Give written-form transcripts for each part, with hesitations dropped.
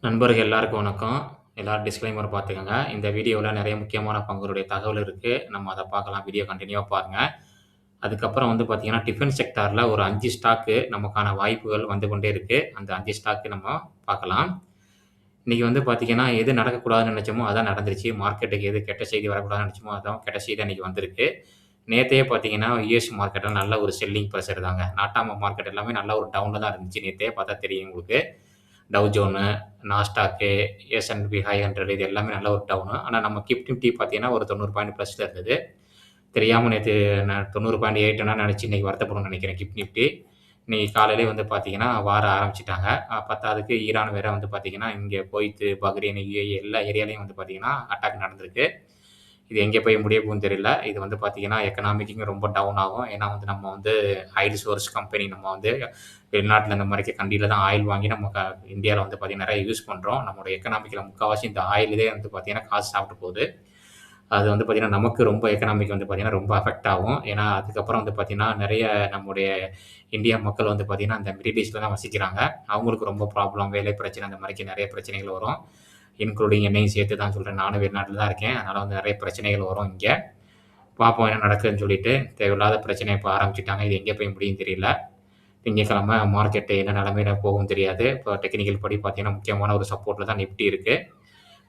நண்பர்கள் எல்லாருக்கும் வணக்கம். எல்லாரும் டிஸ்க்ளைமர் பார்த்துக்கங்க. இந்த வீடியோல நெறைய முக்கியமான பங்குகளுடைய தகவல் இருக்கு. நம்ம அத பார்க்கலாம். வீடியோ கன்டினியூவா பாருங்க. அதுக்கப்புறம் வந்து பார்த்தீங்கன்னா, டிஃபென்ஸ் செக்டார்ல ஒரு 5 ஸ்டாக்கு நமக்கான வாய்ப்புகள் வந்து கொண்டே இருக்கு. அந்த 5 ஸ்டாக்கு நம்ம பார்க்கலாம். இன்னைக்கு வந்து பார்த்தீங்கன்னா, எது நடக்கக்கூடாதுன்னு நெனைச்சோமோ, அதான் நடந்துருச்சு. மார்க்கெட்டுக்கு எது கெட்ட செய்தி வரக்கூடாதுன்னு நெனைச்சோமோ, அதான் கெட்ட செய்தியா இன்னைக்கு வந்திருக்கு. நேத்தையே பார்த்தீங்கன்னா, யுஎஸ் மார்க்கெட்ல நல்ல ஒரு செல்லிங் பிரஷர் தாங்க. நாட்டாம மார்க்கெட் எல்லாமே நல்ல ஒரு டவுன்ல தான் இருந்துச்சு. நேத்தையே பார்த்தா தெரியும் உங்களுக்கு. டவ் ஜோனு, நாஸ்டாக்கு, எஸ்&பி 500 இது எல்லாமே நல்ல ஒரு டவுனு. ஆனா நம்ம நிஃப்டி பார்த்தீங்கன்னா, ஒரு 90 பாயிண்ட் ப்ளஸ்ல இருந்தது. தெரியாம நேத்து நான் 90.8ன்னு நெனச்சு இன்னைக்கு வருத்தப்படும்னு நெனைக்கிறேன் நிஃப்டி. இன்னைக்கு காலையிலேயே வந்து பார்த்தீங்கன்னா, வார ஆரம்பிச்சுட்டாங்க. பத்தாததுக்கு ஈரான் வேற வந்து பார்த்தீங்கன்னா, இங்க குவைத்து, பஹ்ரைன், யுஏஇ எல்லா ஏரியாலயும் வந்து பார்த்தீங்கன்னா, அட்டாக் நடந்திருக்கு. இது எங்கே போய் முடிய போகுதுன்னு தெரியல. இது வந்து பார்த்தீங்கன்னா, எக்கனாமிக்கும் ரொம்ப டவுன் ஆகும். ஏன்னா வந்து நம்ம வந்து ஆயில் சோர்ஸ் கம்பெனி நம்ம வந்து வெளிநாட்ல இந்த மாரிக்கு கண்ட்ரில தான் ஆயில் வாங்கி நம்ம இந்தியால வந்து பார்த்தீங்கன்னா, நெறைய யூஸ் பண்றோம். நம்முடைய எக்கனாமிக்ல முக்காவாசி இந்த ஆயிலே வந்து பார்த்தீங்கன்னா, காசு சாப்பிட்டு போகுது. அது வந்து பார்த்தீங்கன்னா, நமக்கு ரொம்ப எக்கனாமிக் வந்து பார்த்தீங்கன்னா, ரொம்ப அஃபெக்ட் ஆகும். ஏன்னா, அதுக்கப்புறம் வந்து பார்த்தீங்கன்னா, நெறைய நம்முடைய இந்தியா மக்கள் வந்து பார்த்தீங்கன்னா, அந்த மிடில் ஈஸ்ட்ல தான் வசிக்கிறாங்க. அவங்களுக்கு ரொம்ப ப்ராப்ளம், வேலை பிரச்சனை அந்த மாரிக்கு நெறைய பிரச்சனைகள் வரும். இன்க்ளூடிங் என்னையும் சேர்த்து தான் சொல்றேன். நானும் வெளிநாட்ல தான் இருக்கேன். அதனால வந்து நெறைய பிரச்சனைகள் வரும் இங்க. பார்ப்போம் என்ன நடக்குதுன்னு சொல்லிட்டு. தேவையில்லாத பிரச்சனைய இப்ப ஆரம்பிச்சுட்டாங்க. இது எங்கே போய் முடியும்னு தெரியல. திங்கட்கிழமை மார்க்கெட் என்ன நிலைமையில போகும்னு தெரியாது. இப்போ டெக்னிக்கல் படி பார்த்தீங்கன்னா, முக்கியமான ஒரு சப்போர்ட்ல தான் நிஃப்டி இருக்கு.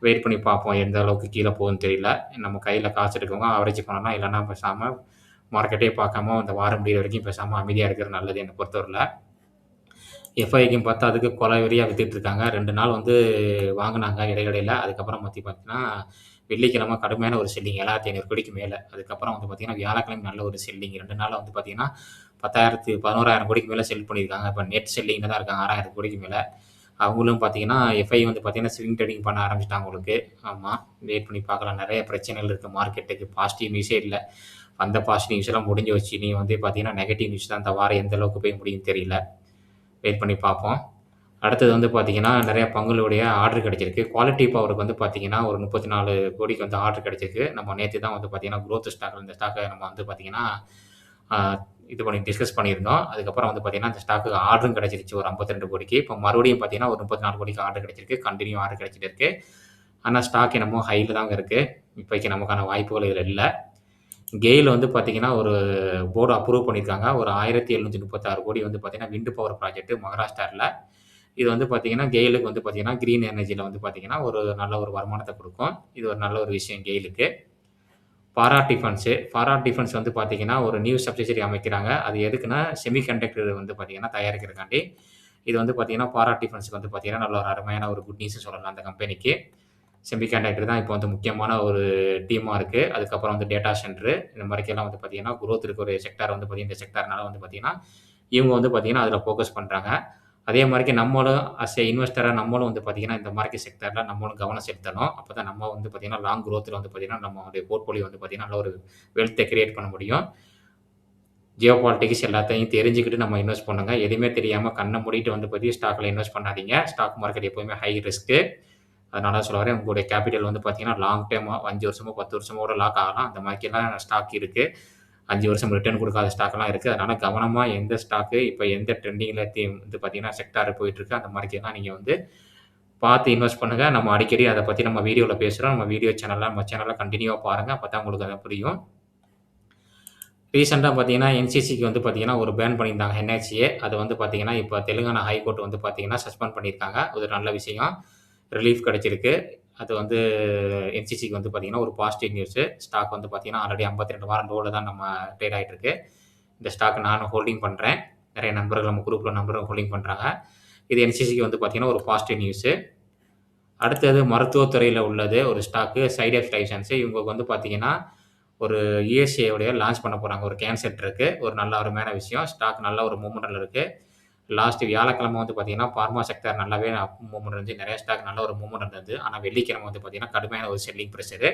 வெயிட் பண்ணி பார்ப்போம். எந்த அளவுக்கு கீழ போகுதுன்னு தெரியல. நம்ம கையில காசு இருக்கவங்க ஆவரேஜ் பண்ணலாம். இல்லன்னா பேசாம மார்க்கெட்டே பார்க்காம இந்த வாரம் முடியிற வரைக்கும் பேசாம அமைதியா இருக்கிறது நல்லது என்ன பொறுத்தவரையில. எஃப்ஐக்கும் பார்த்தா அதுக்கு கொலவெறியா வித்துட்டு இருக்காங்க. 2 நாள் வந்து வாங்குனாங்க இடையிடையில. அதுக்கப்புறம் பார்த்தீங்கன்னா, வெள்ளிக்கிழமை கடுமையான ஒரு செல்லிங் 7,500 கோடிக்கு மேல. அதுக்கப்புறம் வந்து பார்த்தீங்கன்னா, வியாழக்கிழமை நல்ல ஒரு செல்லிங் 2 நாளா வந்து பார்த்தீங்கன்னா, 11,000 கோடிக்கு மேல செல் பண்ணியிருக்காங்க. இப்ப நெட் செல்லிங்ல தான் இருக்காங்க 6,000 கோடிக்கு மேல. அவங்களும் பார்த்தீங்கன்னா, எஃப்ஐ வந்து பார்த்தீங்கன்னா, ஸ்விங் ட்ரேடிங் பண்ண ஆரம்பிச்சுட்டாங்க உங்களுக்கு. ஆமா. வெயிட் பண்ணி பார்க்கலாம். நெறைய பிரச்சனைகள் இருக்கு மார்க்கெட்டுக்கு. பாசிட்டிவ் நியூஸே இல்ல. வந்த பாசிட்டிவ் நியூஸ் எல்லாம் முடிஞ்சு வச்சு. இனி வந்து பார்த்தீங்கன்னா, நெகட்டிவ் நியூஸ் தான் இந்த வாரம் எந்த அளவுக்கு போய் முடியும்னு தெரியல. வெயிட் பண்ணி பார்ப்போம். அடுத்தது வந்து பார்த்தீங்கன்னா, நெறைய பங்குகளுடைய ஆர்டர் கிடைச்சிருக்கு. குவாலிட்டி பவருக்கு வந்து பார்த்தீங்கன்னா, ஒரு 34 கோடிக்கு வந்து ஆர்டர் கிடைச்சிருக்கு. நம்ம நேத்து தான் வந்து பார்த்தீங்கன்னா, குரோத் ஸ்டாக்ல இந்த ஸ்டாக்க நம்ம வந்து பார்த்தீங்கன்னா, ஆ இது பண்ணி டிஸ்கஸ் பண்ணியிருந்தோம். அதுக்கப்புறம் வந்து பார்த்தீங்கன்னா, இந்த ஸ்டாக்குக்கு ஆர்டரும் கிடைச்சிருச்சு ஒரு 52 கோடிக்கு. இப்போ மறுபடியும் பார்த்தீங்கன்னா, ஒரு 34 கோடிக்கு ஆர்டர் கிடைச்சிருக்கு. கன்டின்யூ ஆர்டர் கிடைச்சிட்டு இருக்கு. ஆனா ஸ்டாக் என்னமோ ஹைல தாங்க இருக்கு. இப்போதைக்கு நமக்கான வாய்ப்புகள் இதுல இல்ல. கெயில் வந்து பார்த்தீங்கன்னா, ஒரு போர்டு அப்ரூவ் பண்ணியிருக்காங்க. ஒரு 1,736 கோடி வந்து பார்த்தீங்கன்னா, விண்ட் பவர் ப்ராஜெக்ட் மகாராஷ்டிரால. இது வந்து பார்த்தீங்கன்னா, கெயிலுக்கு வந்து பார்த்தீங்கன்னா, கிரீன் எனர்ஜில வந்து பார்த்தீங்கன்னா, ஒரு நல்ல ஒரு வருமானத்த குடுக்கும். இது ஒரு நல்ல ஒரு விஷயம் கெயிலுக்கு. பாராட் டிஃபென்ஸ் வந்து பார்த்தீங்கன்னா, ஒரு நியூ சப்சிசியரி அமைக்கிறாங்க. அது எதுக்குன்னா, செமி கண்டக்டர் வந்து பார்த்தீங்கன்னா, தயாரிக்கிறதுக்காண்டி. இது வந்து பார்த்தீங்கன்னா, பாராட் டிஃபென்ஸ்க்கு வந்து பார்த்தீங்கன்னா, நல்ல ஒரு அருமையான ஒரு குட் நியூஸ்ன்னு சொல்லலாம் அந்த கம்பெனிக்கு. செமி கண்டக்டர் தான் இப்போ வந்து முக்கியமான ஒரு டீமா இருக்கு. அதுக்கப்புறம் வந்து டேட்டா சென்டர் இந்த மாரிக்கெல்லாம் வந்து பார்த்தீங்கன்னா, குரோத் இருக்க ஒரு செக்டார் வந்து பார்த்தீங்கன்னா, இந்த செக்டார்னால வந்து பார்த்தீங்கன்னா, இவங்க வந்து பார்த்தீங்கன்னா, அதில ஃபோக்கஸ் பண்றாங்க. அதே மாரிக்கு நம்மளும் இன்வெஸ்டரா நம்மளும் வந்து பார்த்தீங்கன்னா, இந்த மார்க்கெட் செக்டார்ல நம்மளும் கவனம் செலுத்தணும். அப்பதான் நம்ம வந்து பார்த்தீங்கன்னா, லாங் குரோத்ல வந்து பார்த்தீங்கன்னா, நம்மளுடைய போர்ட்ஃபோலியோ வந்து பார்த்தீங்கன்னா, நல்ல ஒரு வெல்த்த கிரியேட் பண்ண முடியும். ஜியோ பாலிடிக்ஸ் எல்லாத்தையும் தெரிஞ்சுக்கிட்டு நம்ம இன்வெஸ்ட் பண்ணுங்க. எதுவுமே தெரியாம கண்ண மூடிட்டு வந்து பார்த்தீங்கன்னா, ஸ்டாக்ல இன்வெஸ்ட் பண்ணாதீங்க. ஸ்டாக் மார்க்கெட் எப்பவுமே ஹை ரிஸ்க். அதனால சொல்ல வரேன், உங்களுடைய கேப்பிட்டல் வந்து பார்த்தீங்கன்னா, லாங் டெர்மா 5 வருஷமோ, 10 வருஷமோ கூட லாக் ஆகலாம். அந்த மாரிக்கெல்லாம் ஸ்டாக் இருக்கு. 5 வருஷம் ரிட்டர்ன் குடுக்காத ஸ்டாக்லாம் இருக்கு. அதனால கவனமா எந்த ஸ்டாக்கு இப்ப எந்த ட்ரெண்டிங்ல வந்து பார்த்தீங்கன்னா, செக்டார் போயிட்டுருக்கு. அந்த மாரிக்கெல்லாம் நீங்க வந்து பார்த்து இன்வெஸ்ட் பண்ணுங்க. நம்ம அடிக்கடி அத பத்தி நம்ம வீடியோல பேசுறோம். நம்ம சேனல்ல கன்டினியூவா பாருங்க. அப்பதான் உங்களுக்கு அது புரியும். ரீசென்ட்டா பார்த்தீங்கன்னா, என்சிசிக்கு வந்து பார்த்தீங்கன்னா, ஒரு பேன் பண்ணியிருந்தாங்க என்ஹெச்ஏ. அது வந்து பார்த்தீங்கன்னா, இப்ப தெலுங்கானா ஹைகோர்ட் வந்து பார்த்தீங்கன்னா, சஸ்பெண்ட் பண்ணியிருக்காங்க. அது ஒரு நல்ல விஷயம். ரிலீஃப் கிடைச்சிருக்கு. அது வந்து என்சிசிக்கு வந்து பார்த்தீங்கன்னா, ஒரு பாசிட்டிவ் நியூஸு. ஸ்டாக் வந்து பார்த்தீங்கன்னா, ஆல்ரெடி 52 வாரம் லோல தான் நம்ம ட்ரேட் ஆயிட்டு இருக்கு. இந்த ஸ்டாக் நானும் ஹோல்டிங் பண்றேன். நெறைய நண்பர்கள் நம்ம குரூப்ல நண்பர்கள் ஹோல்டிங் பண்றாங்க. இது என்சிசிக்கு வந்து பார்த்தீங்கன்னா, ஒரு பாசிட்டிவ் நியூஸு. அடுத்தது மருத்துவத் துறையில உள்ளது ஒரு ஸ்டாக்கு சைடெக்ஸ் லைசன்ஸ். இவங்களுக்கு வந்து பார்த்தீங்கன்னா, ஒரு யுஎஸ்ஏ உடைய லான்ச் பண்ண போறாங்க. ஒரு கேன்சர் ட்ரக். ஒரு நல்ல அருமையான விஷயம். ஸ்டாக் நல்ல ஒரு மூவ்மெண்ட்ல இருக்கு. லாஸ்ட் வியாழக்கிழமை வந்து பார்த்தீங்கன்னா, பார்மா செக்டார் நல்லாவே அப் மூவ்மெண்ட் இருந்துச்சு. நெறைய ஸ்டாக் நல்ல ஒரு மூவ்மெண்ட் இருந்தது. ஆனா வெள்ளிக்கிழமை வந்து பார்த்தீங்கன்னா, கடுமையான ஒரு செல்லிங் பிரஷரு.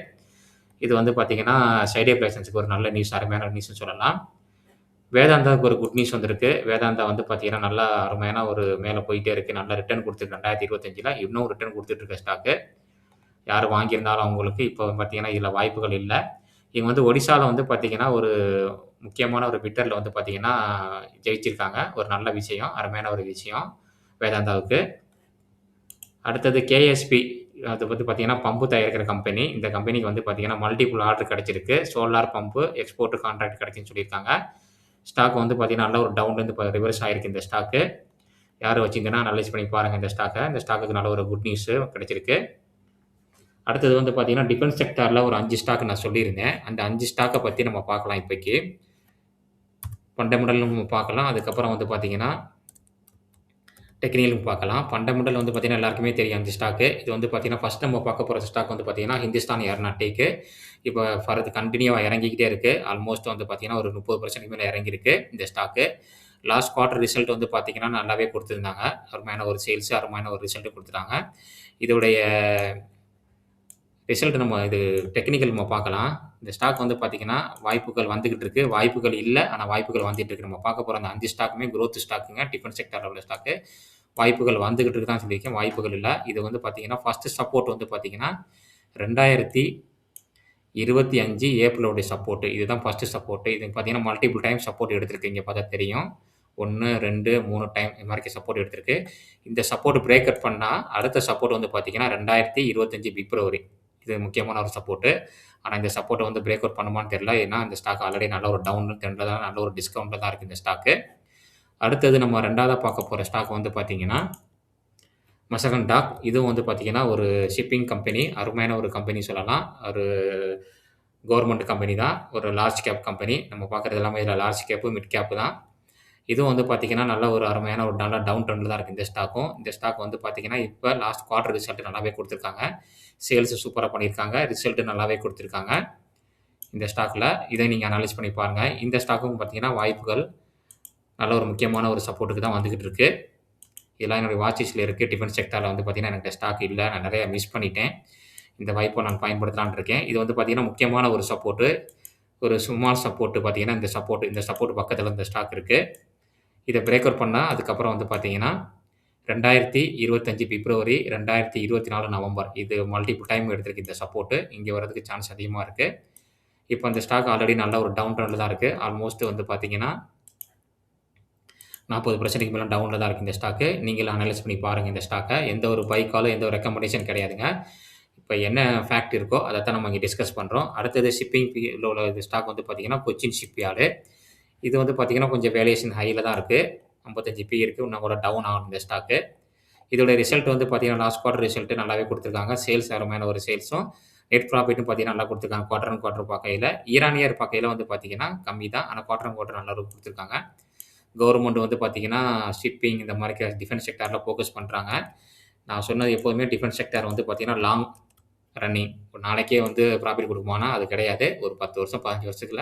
இது வந்து பார்த்தீங்கன்னா, சைடெக்ஸ் லைசன்ஸ்க்கு ஒரு நல்ல நியூஸ், அருமையான நியூஸ்ன்னு சொல்லலாம். வேதாந்தாவுக்கு ஒரு குட் நியூஸ் வந்திருக்கு. வேதாந்தா வந்து பார்த்தீங்கன்னா, நல்லா அருமையான ஒரு மேல போயிட்டே இருக்கு. நல்ல ரிட்டர்ன் குடுத்துருக்கு 2025ல. இன்னும் ரிட்டர்ன் குடுத்துட்டு இருக்க ஸ்டாக்கு. யார் வாங்கியிருந்தாலும் அவங்களுக்கு இப்போ பார்த்தீங்கன்னா, இதுல வாய்ப்புகள் இல்ல. இவங்க வந்து ஒடிசால வந்து பார்த்தீங்கன்னா, ஒரு முக்கியமான ஒரு பிட்டர்ல வந்து பார்த்தீங்கன்னா, ஜெயிச்சிருக்காங்க. ஒரு நல்ல விஷயம். அருமையான ஒரு விஷயம் வேதாந்தாவுக்கு. அடுத்தது கேஎஸ்பி. அது வந்து பார்த்தீங்கன்னா, பம்பு தயாரிக்கிற கம்பெனி. இந்த கம்பெனிக்கு வந்து பார்த்தீங்கன்னா, மல்டிபிள் ஆர்டர் கிடைச்சிருக்கு. சோலார் பம்பு எக்ஸ்போர்ட் கான்ட்ராக்ட் கிடைக்குன்னு சொல்லியிருக்காங்க. ஸ்டாக் வந்து பார்த்தீங்கன்னா, நல்ல ஒரு டவுன்லேருந்து இப்ப ரிவர்ஸ் ஆயிருக்கு இந்த ஸ்டாக்கு. யார் வச்சிருந்தீங்கன்னா அனலைஸ் பண்ணி பாருங்க இந்த ஸ்டாக்க. இந்த ஸ்டாக்குக்கு நல்ல ஒரு குட் நியூஸ் கிடைச்சிருக்கு. அடுத்தது வந்து பார்த்தீங்கன்னா, டிஃபென்ஸ் செக்டார்ல ஒரு 5 ஸ்டாக் நான் சொல்லியிருந்தேன். அந்த 5 ஸ்டாக்க பத்தி நம்ம பார்க்கலாம் இப்பைக்கு. ஃபண்டமெண்டல் நம்ம பார்க்கலாம். அதுக்கப்புறம் வந்து பார்த்தீங்கன்னா, டெக்னிக்கலும் பார்க்கலாம். ஃபண்டமெண்டல் வந்து பார்த்தீங்கன்னா, எல்லாருக்குமே தெரியும் 5 ஸ்டாக்கு. இது வந்து பார்த்தீங்கன்னா, ஃபர்ஸ்ட் நம்ம பார்க்க போற ஸ்டாக் வந்து பார்த்தீங்கன்னா, ஹிந்துஸ்தான் ஏரோநாட்டிக். இப்ப ஃபர்தர் கன்டினியூவா இறங்கிக்கிட்டே இருக்கு. ஆல்மோஸ்ட் வந்து பார்த்தீங்கன்னா, ஒரு 30% மேல இறங்கியிருக்கு இந்த ஸ்டாக்கு. லாஸ்ட் குவார்ட்டர் ரிசல்ட் வந்து பார்த்தீங்கன்னா, நல்லாவே குடுத்திருந்தாங்க. அருமையான ஒரு சேல்ஸ், அருமையான ஒரு ரிசல்ட் குடுத்துட்டாங்க. இதோடைய ரிசல்ட் நம்ம இது டெக்னிக்கல் நம்ம பார்க்கலாம். இந்த ஸ்டாக் வந்து பார்த்தீங்கன்னா, வாய்ப்புகள் வந்துகிட்டு இருக்கு. வாய்ப்புகள் இல்ல. ஆனா வாய்ப்புகள் வந்துட்டு இருக்கு. நம்ம பார்க்க போற அந்த 5 ஸ்டாக்குமே குரோத் ஸ்டாக்குங்க. டிஃபென்ஸ் செக்டார்ல உள்ள ஸ்டாக்கு. வாய்ப்புகள் வந்துகிட்டு இருக்கு தான் சொல்லியிருக்கேன். வாய்ப்புகள் இல்ல. இது வந்து பார்த்தீங்கன்னா, ஃபர்ஸ்ட் சப்போர்ட் வந்து பார்த்தீங்கன்னா, 2025 ஏப்ரலோட சப்போர்ட். இதுதான் ஃபர்ஸ்ட் சப்போர்ட். இது பார்த்தீங்கன்னா, மல்டிபிள் டைம் சப்போர்ட் எடுத்திருக்கு. இங்க பார்த்தா தெரியும். 1, 2, 3 டைம் இது மாரி சப்போர்ட் எடுத்திருக்கு. இந்த சப்போர்ட் பிரேக் அவுட் பண்ணா, அடுத்த சப்போர்ட் வந்து பார்த்தீங்கன்னா, 2025 பிப்ரவரி. இது முக்கியமான ஒரு சப்போர்ட். ஆனா இந்த சப்போர்ட்ட வந்து பிரேக் அவுட் பண்ணுமான்னு தெரியல. ஏன்னா இந்த ஸ்டாக் ஆல்ரெடி நல்ல ஒரு டவுன் ட்ரெண்ட்ல தான் நல்ல ஒரு டிஸ்கவுண்ட்ல தான் இருக்கு இந்த ஸ்டாக்கு. அடுத்தது நம்ம 2வதா பார்க்க போற ஸ்டாக் வந்து பார்த்தீங்கன்னா, மசகன் டாக். இதுவும் வந்து பார்த்தீங்கன்னா, ஒரு ஷிப்பிங் கம்பெனி. அருமையான ஒரு கம்பெனி சொல்லலாம். ஒரு கவர்ன்மென்ட் கம்பெனி தான். ஒரு லார்ஜ் கேப் கம்பெனி. நம்ம பார்க்குறது எல்லாமே இதுல லார்ஜ் கேப், மிட் கேப் தான். இதுவும் வந்து பார்த்தீங்கன்னா, நல்ல ஒரு அருமையான ஒரு நல்ல டவுன் ட்ரெண்ட்ல தான் இருக்கு இந்த ஸ்டாக்கும். இந்த ஸ்டாக் வந்து பார்த்தீங்கன்னா, இப்ப லாஸ்ட் குவார்ட்டர் ரிசல்ட் நல்லாவே குடுத்திருக்காங்க. சேல்ஸ் சூப்பரா பண்ணியிருக்காங்க. ரிசல்ட் நல்லாவே குடுத்திருக்காங்க. இந்த ஸ்டாக்ல. இதை நீங்க அனலைஸ் பண்ணி பாருங்க. இந்த ஸ்டாக்கும் பார்த்தீங்கன்னா, வாய்ப்புகள் நல்ல ஒரு முக்கியமான ஒரு சப்போர்ட்க்கு தான் வந்துகிட்டு இருக்கு. இதெல்லாம் என்னுடைய வாட்ச் லிஸ்ட்ல இருக்கு. டிஃபென்ஸ் செக்டார்ல வந்து பார்த்தீங்கன்னா, என்கிட்ட ஸ்டாக் இல்ல. நான் நெறைய மிஸ் பண்ணிட்டேன். இந்த வாய்ப்ப நான் பயன்படுத்தலாம்னு இருக்கேன். இது வந்து பார்த்தீங்கன்னா, முக்கியமான ஒரு சப்போர்ட். ஒரு ஸ்மால் சப்போர்ட் பார்த்தீங்கன்னா, இந்த சப்போர்ட் பக்கத்துல இந்த ஸ்டாக் இருக்கு. இத பிரேக் அவுட் பண்ணா, அதுக்கப்புறம் வந்து பார்த்தீங்கன்னா, 2025 பிப்ரவரி, 2024 நவம்பர். இது மல்டிபிள் டைம் எடுத்திருக்கு இந்த சப்போர்ட். இங்க வரதுக்கு சான்ஸ் அதிகமா இருக்கு. இப்ப அந்த ஸ்டாக் ஆல்ரெடி நல்ல ஒரு டவுன் ட்ரெண்ட்ல தான் இருக்கு. ஆல்மோஸ்ட் வந்து பார்த்தீங்கன்னா, 40%க்கு மேல டவுன்ல தான் இருக்கு இந்த ஸ்டாக்கு. நீங்களும் அனலைஸ் பண்ணி பாருங்க இந்த ஸ்டாக்க. எந்த ஒரு பை காலோ, எந்த ஒரு ரெக்கமெண்டேஷன் கிடையாதுங்க. இப்ப என்ன ஃபேக்ட் இருக்கோ, அதத்தான் நம்ம இங்க டிஸ்கஸ் பண்றோம். அடுத்தது ஷிப்பிங் ல உள்ள ஸ்டாக் வந்து பார்த்தீங்கன்னா, கொச்சின் ஷிப்யார்டு. இது வந்து பார்த்தீங்கன்னா, கொஞ்சம் வேல்யூவேஷன் ஹைல தான் இருக்கு. 55 பி இருக்கு. இன்னும் கூட டவுன் ஆகணும் இந்த ஸ்டாக்கு. இதோட ரிசல்ட் வந்து பார்த்தீங்கன்னா, லாஸ்ட் குவார்ட்டர் ரிசல்ட் நல்லாவே குடுத்திருக்காங்க. சேல்ஸ் அருமையான ஒரு சேல்ஸும், நெட் ப்ராஃபிட்டும் பார்த்தீங்கன்னா, நல்லா குடுத்திருக்காங்க. குவார்ட்டர் ஆன் குவார்ட்டர் பார்க்கையில. இயர் ஆன் இயர் பார்க்கையில வந்து பார்த்தீங்கன்னா, கம்மி தான். ஆனா குவார்ட்டர் ஆன் குவார்ட்டர் நல்லாவே குடுத்திருக்காங்க. கவர்ன்மெண்ட் வந்து பார்த்தீங்கன்னா, ஷிப்பிங் இந்த மாரி டிஃபென்ஸ் செக்டார்ல ஃபோக்கஸ் பண்றாங்க. நான் சொன்னது எப்போதுமே டிஃபென்ஸ் செக்டார் வந்து பார்த்தீங்கன்னா, லாங் ரன்னிங். ஒரு நாளைக்கே வந்து ப்ராஃபிட் குடுக்குமானா, அது கிடையாது. ஒரு 10 வருஷம், 15 வருஷத்துல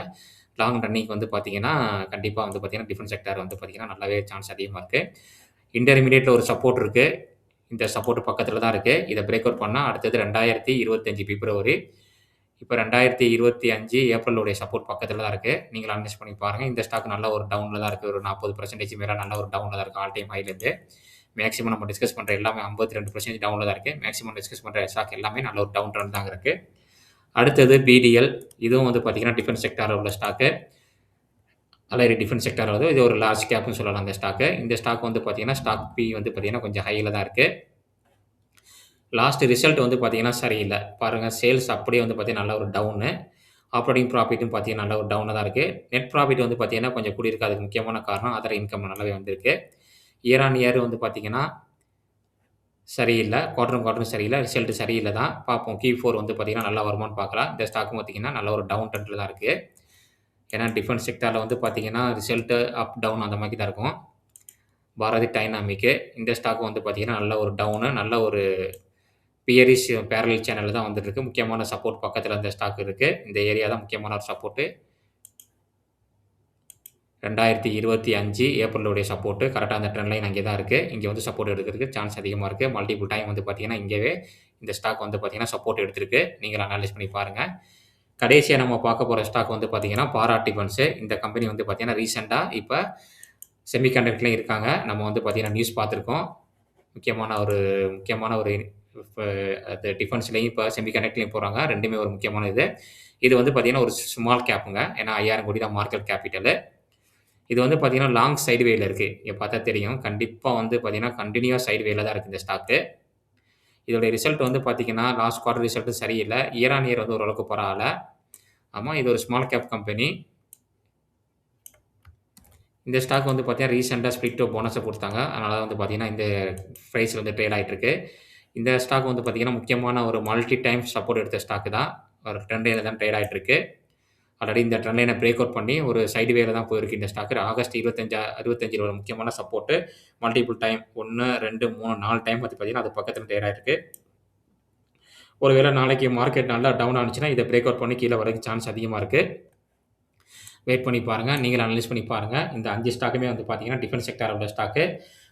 லாங் ரன்னிங்க்கு வந்து பார்த்தீங்கன்னா, கண்டிப்பா வந்து பார்த்தீங்கன்னா, டிஃபென்ஸ் செக்டார் வந்து பார்த்தீங்கன்னா, நல்லாவே சான்ஸ் அதிகமா இருக்கு. இன்டர்மீடியேட்ல ஒரு சப்போர்ட் இருக்கு. இந்த சப்போர்ட் பக்கத்துல தான் இருக்கு. இத பிரேக் அவுட் பண்ணா, அடுத்தது 2025 பிப்ரவரி. இப்ப 2025 ஏப்ரலுடைய சப்போர்ட் பக்கத்துல தான் இருக்கு. நீங்களும் அனலைஸ் பண்ணி பாருங்க. இந்த ஸ்டாக் நல்ல ஒரு டவுன்ல தான் இருக்கு. ஒரு 40% மேல நல்ல ஒரு டவுன்ல தான் இருக்கு. ஆல் டைம் ஹைலேருந்து. மேக்ஸிமம் நம்ம டிஸ்கஸ் பண்ற எல்லாமே 52% டவுன்ல தான் இருக்கு. மேக்ஸிமம் டிஸ்கஸ் பண்ற ஸ்டாக் எல்லாமே நல்ல ஒரு டவுன் ட்ரெண்ட் தாங்க இருக்கு. அடுத்தது பிடிஎல். இதுவும் வந்து பார்த்தீங்கன்னா, டிஃபென்ஸ் செக்டார்ல உள்ள ஸ்டாக்கு. அலைரி டிஃபென்ஸ் செக்டார் வருது. இது ஒரு லார்ஜ் கேப்னு சொல்லலாம் இந்த ஸ்டாக்கு. இந்த ஸ்டாக் வந்து பார்த்தீங்கன்னா, ஸ்டாக் பி வந்து பார்த்தீங்கன்னா, கொஞ்சம் ஹைல தான் இருக்கு. லாஸ்ட் ரிசல்ட் வந்து பார்த்தீங்கன்னா, சரியில்ல. பாருங்க சேல்ஸ் அப்படியே வந்து பார்த்தீங்கன்னா, நல்ல ஒரு டவுனு. ஆப்பரேட்டிங் ப்ராஃபிட்டும் பார்த்தீங்கன்னா, நல்ல ஒரு டவுன்ல தான் இருக்கு. நெட் ப்ராஃபிட் வந்து பார்த்தீங்கன்னா, கொஞ்சம் கூடியிருக்கு. அதுக்கு முக்கியமான காரணம் அதர் இன்கம் நல்லாவே வந்திருக்கு. இயர் ஆன் இயர் வந்து பார்த்தீங்கன்னா, சரியில்ல. குவார்ட்டர் ஆன் குவார்ட்டரும் சரியில்ல. ரிசல்ட் சரியில்ல தான். பார்ப்போம். Q4 வந்து பார்த்தீங்கன்னா, நல்லா வருமான்னு பார்க்கலாம். இந்த ஸ்டாக்கும் பார்த்தீங்கன்னா, நல்ல ஒரு டவுன் ட்ரெண்ட்ல தான் இருக்கு. ஏன்னா டிஃபென்ஸ் செக்டார்ல வந்து பார்த்தீங்கன்னா, ரிசல்ட் அப், டவுன் அந்த மாரி தான் இருக்கும். பாரதி டைனாமிக். இந்த ஸ்டாக் வந்து பார்த்தீங்கன்னா, நல்ல ஒரு டவுனு, நல்ல ஒரு பியரிஷ் பேரலல் சேனல்ல தான் வந்துட்டு இருக்கு. முக்கியமான சப்போர்ட் பக்கத்துல இந்த ஸ்டாக் இருக்கு. இந்த ஏரியா தான் முக்கியமான ஒரு சப்போர்ட். 2025 ஏப்ரலுடைய சப்போர்ட். கரெக்ட்டா அந்த ட்ரெண்ட் லைன் அங்கே தான் இருக்கு. இங்க வந்து சப்போர்ட் எடுக்கிறதுக்கு சான்ஸ் அதிகமா இருக்கு. மல்டிபிள் டைம் வந்து பார்த்தீங்கன்னா, இங்கவே இந்த ஸ்டாக் வந்து பார்த்தீங்கன்னா, சப்போர்ட் எடுத்திருக்கு. நீங்களும் அனலைஸ் பண்ணி பாருங்க. கடைசியா நம்ம பார்க்க போற ஸ்டாக் வந்து பார்த்தீங்கன்னா, பாராட் டிஃபென்ஸ். இந்த கம்பெனி வந்து பார்த்தீங்கன்னா, ரீசென்ட்டா இப்ப செமிகண்டக்டர்லயும் இருக்காங்க. நம்ம வந்து பார்த்தீங்கன்னா, நியூஸ் பார்த்திருக்கோம். முக்கியமான ஒரு இப்ப அது டிஃபென்ஸ்லயும் இப்ப செமிகண்டக்டர்லயும் போறாங்க. 2மே ஒரு முக்கியமான இது. இது வந்து பார்த்தீங்கன்னா, ஒரு ஸ்மால் கேப்புங்க. ஏன்னா 5000 கோடி தான் மார்க்கெட் கேபிட்டலு. இது வந்து பார்த்தீங்கன்னா, லாங் சைட் வேல இருக்கு. இங்க பார்த்தா தெரியும். கண்டிப்பா வந்து பார்த்தீங்கன்னா, கன்டினியூவா சைட் வேல தான் இருக்கு இந்த ஸ்டாக்கு. இதோடைய ரிசல்ட் வந்து பார்த்தீங்கன்னா, லாஸ்ட் குவார்ட்டர் ரிசல்ட்டும் சரியில்ல. இயர் ஆன் இயர் வந்து ஓரளவுக்கு பரவால்ல. ஆமா, இது ஒரு ஸ்மால் கேப் கம்பெனி. இந்த ஸ்டாக் வந்து பார்த்தீங்கன்னா, ரீசென்ட்டா ஸ்ப்ளிட் போனஸ குடுத்தாங்க. அதனால வந்து பார்த்தீங்கன்னா, இந்த பிரைஸ் வந்து ட்ரேட் ஆயிட்டு இருக்கு. இந்த ஸ்டாக் வந்து பார்த்தீங்கன்னா, முக்கியமான ஒரு மல்டி டைம் சப்போர்ட் எடுத்த ஸ்டாக் தான். ஒரு ட்ரெண்ட் லைன்ல தான் ட்ரேட் ஆயிட்டு இருக்கு. ஆல்ரெடி இந்த ட்ரெண்ட் லைன பிரேக் அவுட் பண்ணி ஒரு சைடு வேல தான் போயிருக்கு இந்த ஸ்டாக். ஆகஸ்ட் 25ல ஒரு முக்கியமான சப்போர்ட் மல்டிபிள் டைம் 1, 2, 3, 4 டைம் வந்து பார்த்தீங்கன்னா, அது பக்கத்துல ட்ரேட் ஆயிருக்கு. ஒருவேள நாளைக்கு மார்க்கெட் நல்லா டவுன் ஆனுச்சுன்னா, இத பிரேக் அவுட் பண்ணி கீழ வரதுக்கு சான்ஸ் அதிகமா இருக்கு. வெயிட் பண்ணி பாருங்க. நீங்களும் அனலைஸ் பண்ணி பாருங்க. இந்த 5 ஸ்டாக்குமே வந்து பார்த்தீங்கன்னா, டிஃபென்ஸ் செக்டாரோட ஸ்டாக்கு.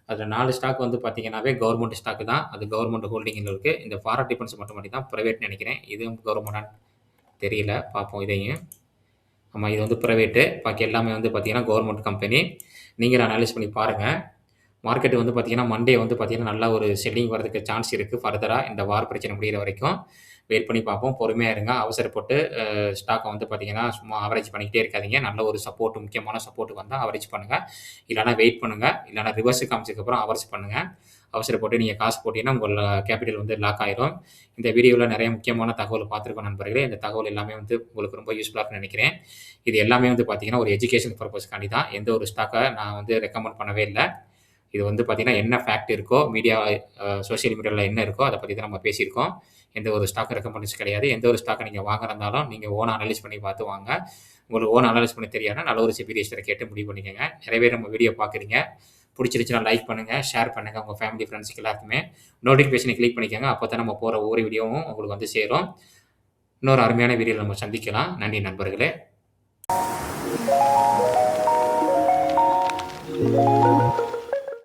அதுல 4 ஸ்டாக் வந்து பார்த்தீங்கன்னாவே கவர்ன்மென்ட் ஸ்டாக் தான். அது கவர்ன்மென்ட் ஹோல்டிங்ல இருக்கு. இந்த ஃபாரட் டிஃபென்ஸ் மட்டும் தான் பிரைவேட்ன்னு நெனைக்கிறேன். இதுவும் கவர்ன்மென்ட்டான்னு தெரியல. பார்ப்போம் இதையும். ஆமா, இது வந்து பிரைவேட்டு. பாக்கி எல்லாமே வந்து பார்த்தீங்கன்னா, கவர்ன்மென்ட் கம்பெனி. நீங்களும் அனலைஸ் பண்ணி பாருங்க. மார்க்கெட் வந்து பார்த்தீங்கன்னா, மண்டே வந்து பார்த்தீங்கன்னா, நல்ல ஒரு செல்லிங் வரதுக்கு சான்ஸ் இருக்கு ஃபர்தரா இந்த வார் பிரச்சனை முடியிற வரைக்கும். வெயிட் பண்ணி பார்ப்போம். பொறுமையா இருங்க. அவசரப்பட்டு ஸ்டாக்க வந்து பார்த்தீங்கன்னா, சும்மா ஆவரேஜ் பண்ணிக்கிட்டே இருக்காதீங்க. நல்ல ஒரு சப்போர்ட் முக்கியமான சப்போர்ட் வந்தா ஆவரேஜ் பண்ணுங்க. இல்லன்னா வெயிட் பண்ணுங்க. இல்லன்னா ரிவர்ஸ் காமிச்சதுக்கப்புறம் அவரேஜ் பண்ணுங்க. அவசரப்பட்டு நீங்க காசு போட்டீங்கன்னா, உங்க கேப்பிட்டல் வந்து லாக் ஆயிரும். இந்த வீடியோல நெறைய முக்கியமான தகவல் பார்த்திருக்கோம் நண்பர்களே. இந்த தகவல் எல்லாமே வந்து உங்களுக்கு ரொம்ப யூஸ்ஃபுல்லா இருக்கும்னு நெனைக்கிறேன். இது எல்லாமே வந்து பார்த்தீங்கன்னா, ஒரு எஜுகேஷன் பர்ப்பஸ்க்காண்டி தான். எந்த ஒரு ஸ்டாக்க நான் வந்து ரெக்கமெண்ட் பண்ணவே இல்ல. இது வந்து பார்த்தீங்கன்னா, என்ன ஃபேக்ட் இருக்கோ, மீடியா சோசியல் மீடியால என்ன இருக்கோ, அத பத்தி தான் நம்ம பேசியிருக்கோம். எந்த ஒரு ஸ்டாக் ரெக்கமெண்டேஷன் கிடையாது. எந்த ஒரு ஸ்டாக்க நீங்க வாங்குறதாலும், நீங்க ஓனா அனலைஸ் பண்ணி பார்த்து வாங்க. உங்களுக்கு ஓனா அனலைஸ் பண்ண தெரியாதுன்னா, நல்ல ஒரு செபி ரிஜிஸ்டர கேட்டு முடிவு பண்ணிக்கங்க. நெறைய பேர் நம்ம வீடியோ பார்க்குறீங்க. புடிச்சிருந்துச்சுன்னா லைக் பண்ணுங்க, ஷேர் பண்ணுங்க உங்க ஃபேமிலி, ஃபிரெண்ட்ஸ்க்கு எல்லாருக்குமே. நோட்டிஃபிகேஷன கிளிக் பண்ணிக்கங்க. அப்பதான் நம்ம போற ஒவ்வொரு வீடியோவும் உங்களுக்கு வந்து சேரும். இன்னொரு அருமையான வீடியோல நம்ம சந்திக்கலாம். நன்றி நண்பர்களே.